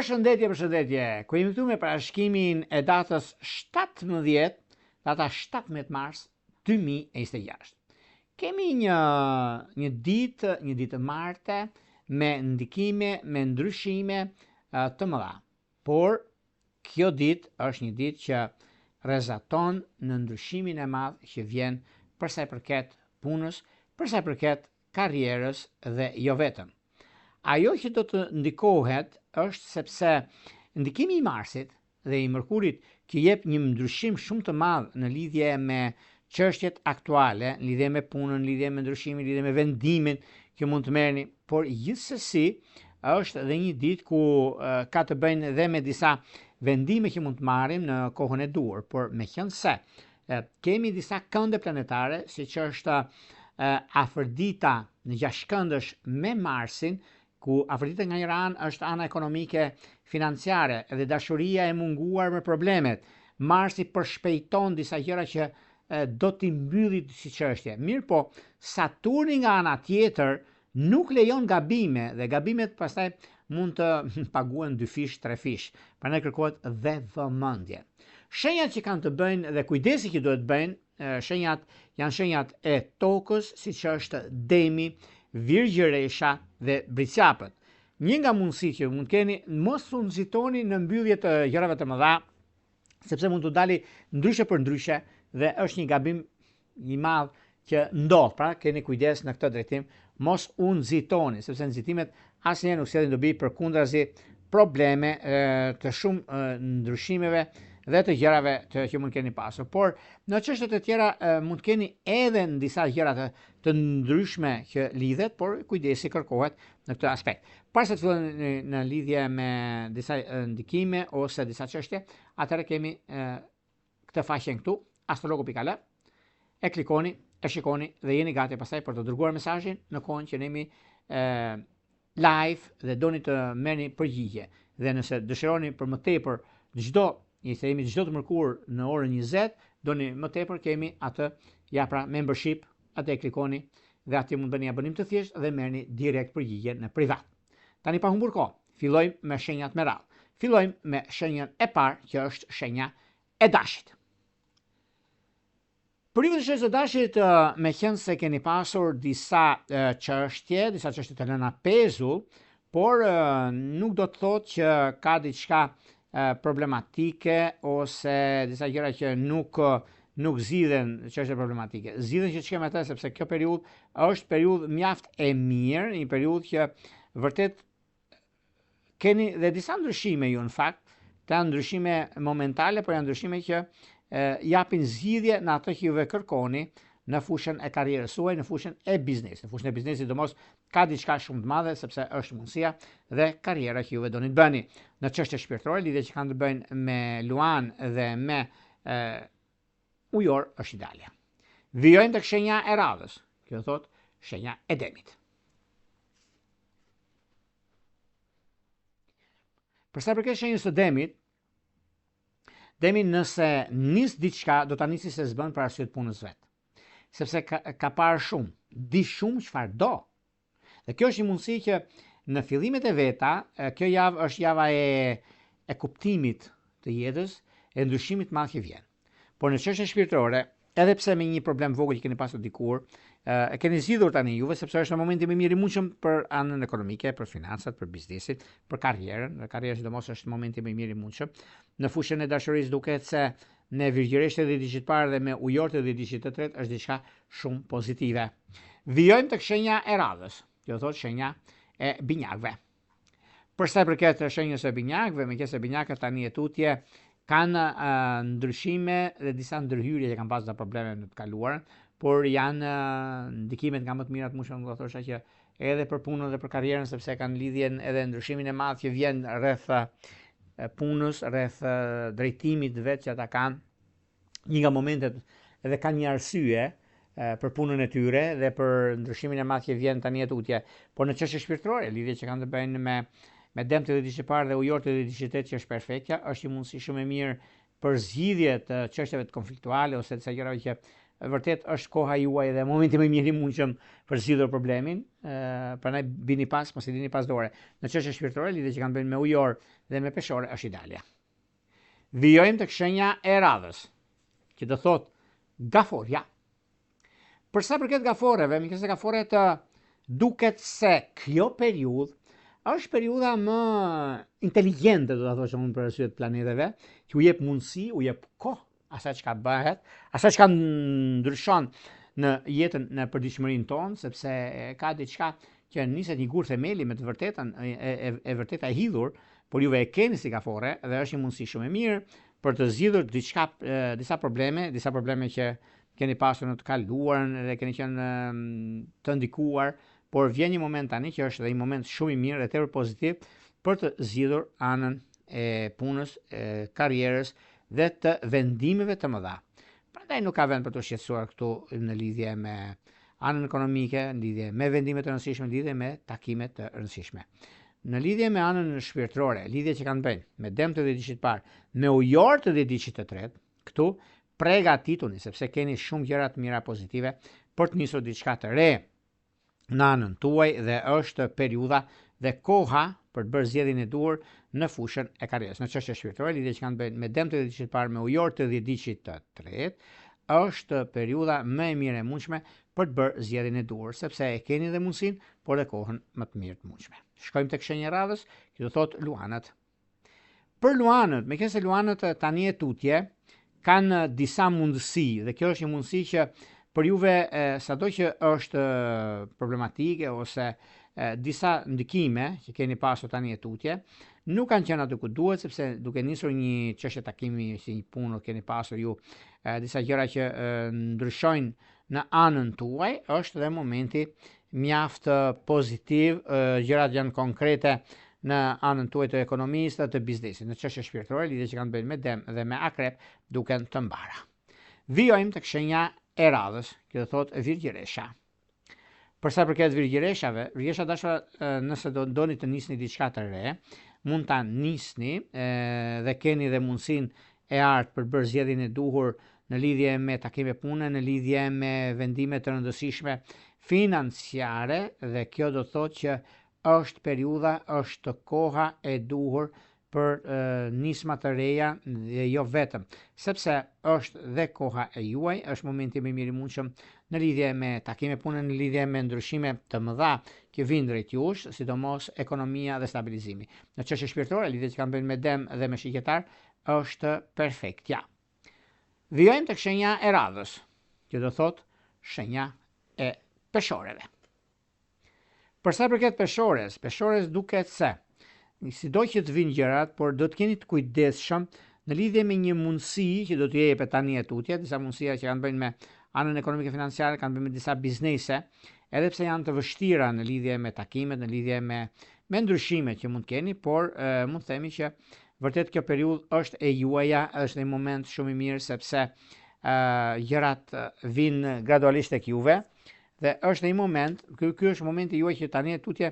Përshëndetje. Ku jemi këtu me parashkimin e datës 17, data 17 mars 2026. Kemi një ditë marte me ndikime, me ndryshime të mëdha. Por kjo ditë është një ditë që rrezaton në ndryshimin e madh që vjen për sa i përket punës, për sa i përket karrierës dhe jo vetëm. Ajo që do të ndikohet është sepse ndikimi i Marsit dhe i Mërkurit që jep një ndryshim shumë të madh në lidhje me çështjet aktuale, në lidhje me punën, në lidhje me ndryshimin, në lidhje me vendimin që mund të merrni, por gjithsesi është edhe një ditë ku ka të bëjnë dhe me disa vendime që mund të marrim në kohën e duhur, por meqense kemi disa kënde planetare, siç është Afërdita në gjashtkëndësh me Marsin, ku Afërdita nga njëra anë është ana ekonomike financiare dhe dashuria e munguar me problemet. Marsi përshpejton disa gjëra që do t'i mbylli si çështje. Mirë po, Saturni nga ana tjetër nuk lejon gabime dhe gabimet pastaj mund të paguhen 2 fish, 3 fish. Prandaj kërkohet dhe vëmendje. Shenjat që kanë të bëjnë dhe kujdesi që duhet bëjnë, janë shenjat e tokës, siç është Demi, Virgjëresha dhe Bricapët. Një nga mundësitë që mund keni, mos u nxitoni në mbyllje të gjërave të mëdha, sepse mund të dali ndryshe për ndryshe dhe është një gabim i madh që ndodh. Pra keni kujdes në këtë drejtim, mos u nxitoni, sepse nxitimet asnjëherë nuk sjellin dobi, përkundrazi probleme të shumë ndryshimeve dhe të gjërave që mund keni pasur. Por në çështjet e tjera mund keni edhe në disa gjëra të ndryshme që lidhet, por kujdesi kërkohet në këtë aspekt. Para se të fillojmë në lidhje me disa ndikime ose disa çështje, atëherë kemi këtë faqen këtu, astrologo.al, e klikoni, e shikoni dhe jeni gati pastaj për të dërguar mesazhin në kohën që ne jemi live dhe doni të merrni përgjigje. Dhe nëse dëshironi për më tepër çdo të mërkur në orën 20, doni më tepër kemi atë pra membership, atë e klikoni dhe aty mund bëni abonim të thjesht dhe merrni direkt përgjigje në privat. Tani pa humbur kohë, fillojmë me shenjat me radhë. Fillojmë me shenjën e parë që është shenja e Dashit. Për ju të shenjës e Dashit, meqense keni pasur disa çështje të lëna pezull, por nuk do të thotë që ka diçka problematike ose disa gjëra që nuk zgjidhen çështje problematike. Zgjidhen që çkem atë sepse kjo periudhë është periudhë mjaft e mirë, një periudhë që vërtet keni dhe disa ndryshime ju në fakt, janë ndryshime momentale, por janë ndryshime që japin zgjidhje në atë që juve kërkoni në fushën e karrierës suaj, në fushën e biznesit. Në fushën e biznesit domos ka diçka shumë të madhe sepse është mundësia dhe karriera që juve doni të bëni. Në çështje shpirtërore, lidhje që kanë të bëjnë me Luan dhe me ujor është ideale. Vijojmë tek shenja e radhës, kjo thot shenja e Demit. Për sa përket shenjës së Demit, Demi nëse nis diçka do ta nisi se s'bën për arsye të punës vet. Sepse ka parë shumë, di shumë çfarë do. Dhe kjo është një mundësi që në fillimet e veta, kjo javë është java e kuptimit të jetës, e ndryshimit të madh që vjen. Por në çështje shpirtërore, edhe pse me një problem vogël që keni pasur dikur, e keni zgjidhur tani juve sepse është në momentin më mirë i mundshëm për anën ekonomike, për financat, për biznesin, për karrierën. Në karrierë sidomos është momenti më i mirë i mundshëm. Në fushën e dashurisë duket se në Virgjëreshtë dhe diçit parë dhe me ujortë dhe diçit të tretë është diçka shumë pozitive. Vijojmë tek shenja e radhës, kjo thotë shenja e binjakëve. Për sa i përket shenjës së binjakëve, meqense binjakët tani e tutje kanë ndryshime dhe disa ndërhyrje që kanë pasur disa probleme në të kaluarën, por janë ndikimet nga më të mirat mundshëm do thosha që edhe për punën dhe për karrierën, sepse kanë lidhjen edhe ndryshimin e madh që vjen rreth punës, rreth drejtimit vet që ata kanë. Një nga momentet edhe kanë një arsye për punën e tyre dhe për ndryshimin e madh që vjen tani e tutje. Por në çështje shpirtërore, lidhje që kanë të bëjnë me Demtë dhe diçit parë dhe ujortë dhe diçit tetë që është perfektja, është një mundësi shumë e mirë për zgjidhje të çështjeve të konfliktuale ose të gjërave që vërtet është koha juaj dhe momenti më i mirë i mundshëm për zgjidhur problemin. Prandaj bini pas, mos i lini pas dore. Në çështje shpirtërore, lidhje që kanë bënë me ujor dhe me peshore është ideale. Vijojmë tek shenja e radhës, që do thotë gaforja. Për sa përket gaforeve, mikesë gaforet duket se kjo periudhë është periudha më inteligjente, do ta thosh unë, për arsye të planeteve, që u jep mundësi, u jep kohë asaj çka bëhet, asaj çka ndryshon në jetën, në përditshmërinë tonë, sepse ka diçka që niset një gur themeli me të vërtetën, e vërteta e hidhur, por juve e keni si gafore dhe është një mundësi shumë e mirë për të zgjidhur disa probleme që keni pasur në të kaluarën dhe keni qenë të ndikuar, por vjen një moment tani që është dhe një moment shumë i mirë dhe tepër pozitiv për të zgjidhur anën e punës, karrierës dhe të vendimeve të mëdha. Prandaj nuk ka vend për të shqetësuar këtu në lidhje me anën ekonomike, në lidhje me vendime të rëndësishme, në lidhje me takime të rëndësishme. Në lidhje me anën shpirtërore, lidhje që kanë bënë me Dem të 10 parë, me ujor të 10 tretë, këtu pregatituni sepse keni shumë gjëra të mira pozitive për të nisur diçka të re në anën tuaj dhe është periudha dhe koha për të bërë zgjedhjen e duhur në fushën e karrierës. Në çështje shpirtërore, lidhje që kanë bënë me Dem të 10 parë, me ujor të 10 tretë, është periudha më e mirë e mundshme për të bërë zgjedhjen e duhur, sepse e keni dhe mundësinë, por dhe kohën më të mirë të mundshme. Shkojmë tek shenja e radhës, që do thotë luanët. Për luanët, meqense luanët tani e tutje kanë disa mundësi dhe kjo është një mundësi që për juve sado që është problematike ose disa ndikime që keni pasur tani e tutje, nuk kanë qenë aty ku duhet, sepse duke nisur një çështje takimi si një punë keni pasur ju disa gjëra që ndryshojnë në anën tuaj, është dhe momenti mjaft pozitiv, gjërat janë konkrete në anën tuaj të ekonomisë, të biznesit. Në çështje shpirtërore, lidhje që kanë bënë me Dem dhe me Akrep, duken të mbara. Vijojmë tek shenja e radhës, që do thotë Virgjëresha. Për sa përket virgjëreshave, virgjëresha dashur, nëse doni të nisni diçka të re, mund ta nisni dhe keni dhe mundësinë e artë për bërë zgjedhjen e duhur në lidhje me takime pune, në lidhje me vendime të rëndësishme financiare, dhe kjo do thotë që është periudha, është koha e duhur për nisma të reja dhe jo vetëm, sepse është dhe koha e juaj, është momenti më i mirë i mundshëm në lidhje me takime pune, në lidhje me ndryshime të mëdha që vijnë drejt jush, sidomos ekonomia dhe stabilizimi. Në çështje shpirtërore, lidhje që kanë bënë me Dem dhe me Shigjetar, është perfektja. Vijojmë tek shenja e radhës, që do thotë shenja e peshoreve. Për sa përket peshores duket se sido që të vinë gjërat, por do të keni të kujdesshëm në lidhje me një mundësi që do t'ju jepet tani e tutje, disa mundësia që kanë bënë me anën ekonomike financiare, kanë bënë me disa biznese, edhe pse janë të vështira në lidhje me takimet, në lidhje me ndryshimet që mund keni, por mund themi që vërtet kjo periudhë është e juaja, është një moment shumë i mirë sepse gjërat vinë gradualisht tek juve. Dhe është një moment, ky është momenti juaj që tani e tutje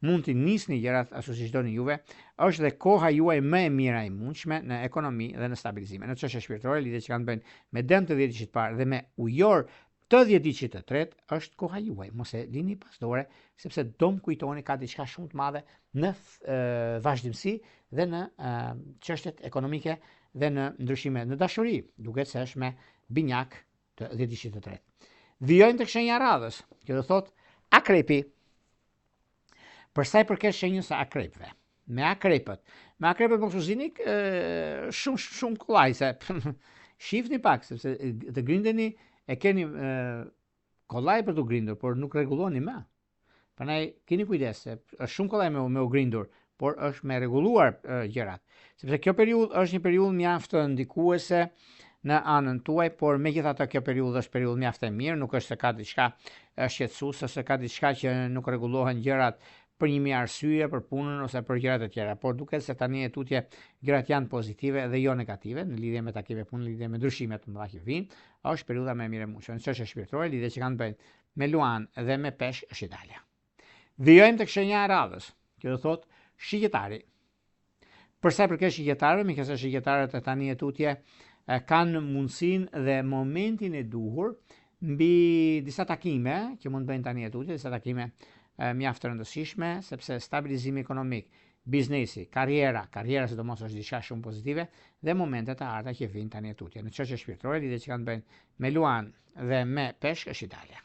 mund të nisni gjërat ashtu siç doni juve, është dhe koha juaj më e mira e mundshme në ekonomi dhe në stabilizime. Në çështje shpirtërore, lidhje që kanë bënë me Dem të 10 parë dhe me ujor të 10 tretë, është koha juaj. Mos e lini pas dore, sepse do më kujtoni ka diçka shumë të madhe në vazhdimsi dhe në çështjet ekonomike dhe në ndryshime në dashuri, duket se është me binjak të 10 tretë. Vijojmë tek shenja e radhës, që do thotë Akrepi. Për sa i përket shenjës së Akrepëve, me Akrepët mos u zini shumë kollaj, se shifni pak, sepse të grindeni e keni kollaj për të grindur, por nuk rregulloni më. Prandaj keni kujdes, se është shumë kollaj me u grindur, por është me rregulluar gjërat, sepse kjo periudhë është një periudhë mjaft ndikuese në anën tuaj, por megjithatë kjo periudhë është periudhë mjaft e mirë, nuk është se ka diçka shqetësuese, se ka diçka që nuk rregullohen gjërat për një mirë arsye, për punën ose për gjërat e tjera, por duket se tani e tutje gjërat janë pozitive dhe jo negative në lidhje me takime punë, në lidhje me ndryshime të mëdha që vijnë, është periudha më e mirë e mundshme. Në çështje shpirtërore, lidhje që kanë bënë me Luan dhe me Peshk është ideale. Vijojmë tek shenja e radhës, që do thotë Shigjetari. Për sa përket shigjetarëve, mikesë shigjetarët tani e tutje kanë mundësinë dhe momentin e duhur mbi disa takime që mund bëjnë tani e tutje, disa takime mjaft të rëndësishme, sepse stabilizimi ekonomik, biznesi, karriera sidomos është diçka shumë pozitive dhe momentet e arta që vijnë tani e tutje. Në çështje shpirtërore, lidhje që kanë bëjnë me Luan dhe me Peshk është Italia.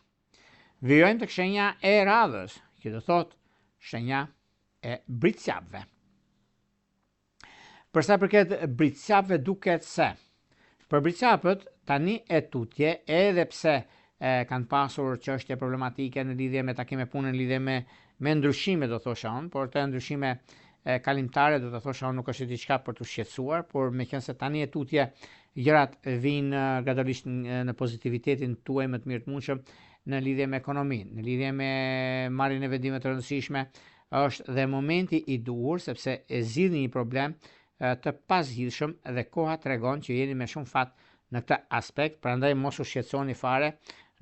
Vijojmë tek shenja e radhës, që do thotë shenja e britsjapëve. Për sa përket britsjapëve duket se për britsjapët tani e tutje, edhe pse kanë pasur çështje problematike në lidhje me takime punën, në lidhje me ndryshime, do thosha unë, por të ndryshime kalimtare, do të thosha unë, nuk është diçka për të shqetësuar, por meqense tani e tutje gjërat vijnë gradualisht në pozitivitetin tuaj më të mirë të mundshëm në lidhje me ekonominë, në lidhje me marrjen e vendime të rëndësishme, është dhe momenti i duhur sepse e zgjidhni një problem të pazgjidhshëm dhe koha tregon që jeni me shumë fat në këtë aspekt, prandaj mos u shqetësoni fare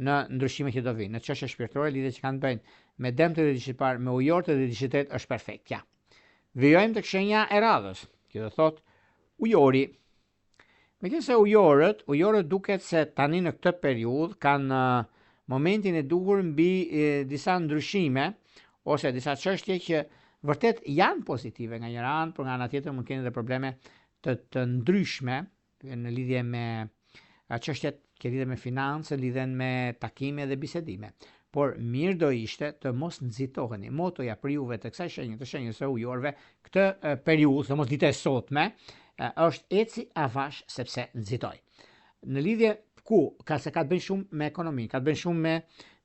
në ndryshime që do vinë. Në çështje shpirtërore, lidhje që kanë bëjnë me dëmtë dhe dishepar, me ujorët dhe dishetet është perfektja. Vijojmë tek shenja e radhës, që do thotë ujori. Meqense ujorët duket se tani në këtë periudhë kanë momentin e duhur mbi disa ndryshime ose disa çështje që vërtet janë pozitive nga njëra anë, por nga ana tjetër mund të keni edhe probleme të ndryshme në lidhje me çështjet që lidhen me financë, lidhen me takime dhe bisedime. Por mirë do ishte të mos nxitoheni. Motoja për juve të kësaj shenje, të shenjës së ujorëve, këtë periudhë, të mos ditë e sotme, është eci avash sepse nxitoj. Në lidhje ka të bëjë shumë me ekonominë, ka të bëjë shumë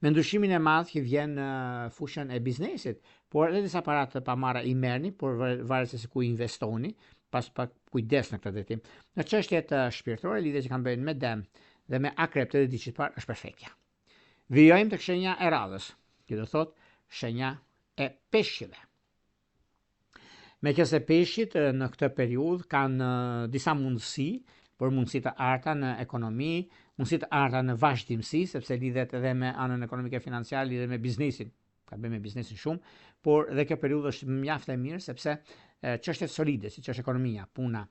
me ndryshimin e madh që vjen në fushën e biznesit, por edhe disa para të pamara i merrni, por varet se ku investoni, pas pak kujdes në këtë drejtim. Në çështjet shpirtërore, lidhje që kanë bëjnë me Dëm dhe me Akrep të diçit parë është perfektja. Vijojmë tek shenja e radhës, që do thotë shenja e peshqive. Meqense peshqit në këtë periudhë kanë disa mundësi, por mundësi të arta në ekonomi, mundësi të arta në vazhdimsi, sepse lidhet edhe me anën ekonomike financiare, lidhet me biznesin, ka bëjë me biznesin shumë, por dhe kjo periudhë është mjaft e mirë sepse çështjet solide, siç është ekonomia, puna,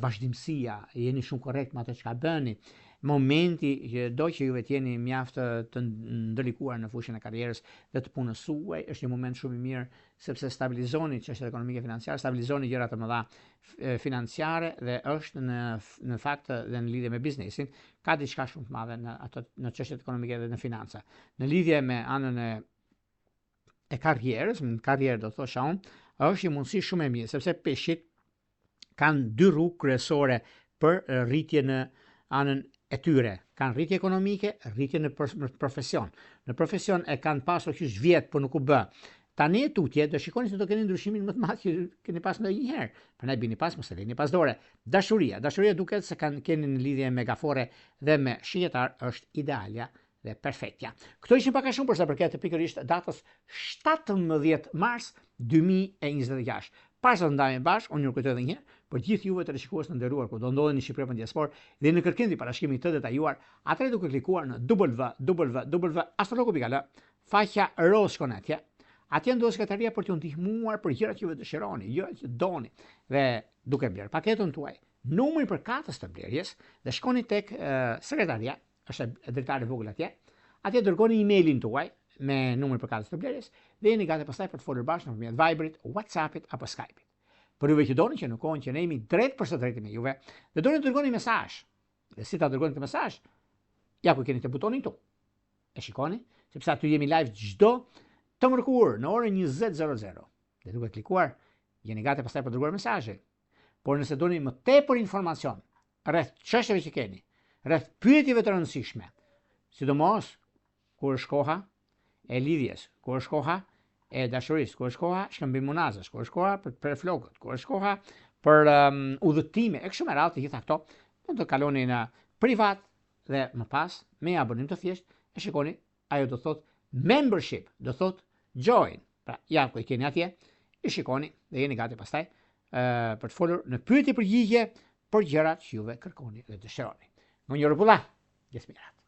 vazhdimësia, jeni shumë korrekt me atë çka bëni. Momenti do që juve të jeni mjaft të ndërlikuar në fushën e karrierës dhe të punës suaj, është një moment shumë i mirë sepse stabilizoni çështjet ekonomike financiare, stabilizoni gjëra të mëdha financiare dhe është në fakt dhe në lidhje me biznesin, ka diçka shumë të madhe në çështjet ekonomike dhe në financa. Në lidhje me anën e karrierës, në karrierë do thosha unë, është një mundësi shumë e mirë, sepse peshqit kanë dy rrugë kryesore për rritje në anën e tyre. Kanë rritje ekonomike, rritje në profesion. Në profesion e kanë pasur qysh vjet, por nuk u bë. Tani e tutje, do shikoni se do keni ndryshimin më të madh që keni pas ndonjëherë. Prandaj bini pas, mos e lini pas dore. Dashuria duket se keni në lidhje me gafore dhe me shijetar është idealja dhe perfektja. Këto ishin pak a shumë për sa përket pikërisht datës 17 mars 2026. Pas të ndajmë bashkë, unë ju kujtoj edhe një herë, për gjithë juve të rishikues të nderuar ku do ndodheni në Shqipëri apo në diasporë dhe në kërkim të parashikimit të detajuar, atëherë duke klikuar në www.astrologo.al, faqja Rose shkon atje. Atje ndodhet sekretaria për t'ju ndihmuar për gjërat që ju dëshironi, gjërat që doni. Dhe duke bler paketën tuaj, numri për katës të blerjes dhe shkoni tek sekretaria, është dritare vogël atje. Atje dërgoni emailin tuaj me numrin për katës të blerjes dhe jeni gati pastaj për të folur bashkë nëpërmjet Viberit, WhatsAppit apo Skypeit. Për juve që doni që në kohën që ne jemi drejt për së drejti me juve, dhe doni të dërgoni mesazh. Dhe si ta dërgoni këtë mesazh? Ja ku keni të butonin këtu. E shikoni, sepse aty jemi live çdo të mërkurë në orën 20:00. Dhe duke klikuar, jeni gati pastaj për të dërguar mesazhe. Por nëse doni më tepër informacion rreth çështjeve që keni, rreth pyetjeve të rëndësishme, sidomos kur është koha e lidhjes, kur është koha e dashurisë, kur është koha shkëmbim munazësh, kur është koha për flokët, kur është koha për udhëtime, e kështu me radhë, të gjitha këto, mund të kaloni në privat dhe më pas me abonim të thjesht e shikoni, ajo do thot membership, do thot join. Pra, ja ku e keni atje, e shikoni dhe jeni gati pastaj për të folur në pyetje përgjigje për gjërat që juve kërkoni dhe dëshironi. Në një rregulla, gjithë mirat.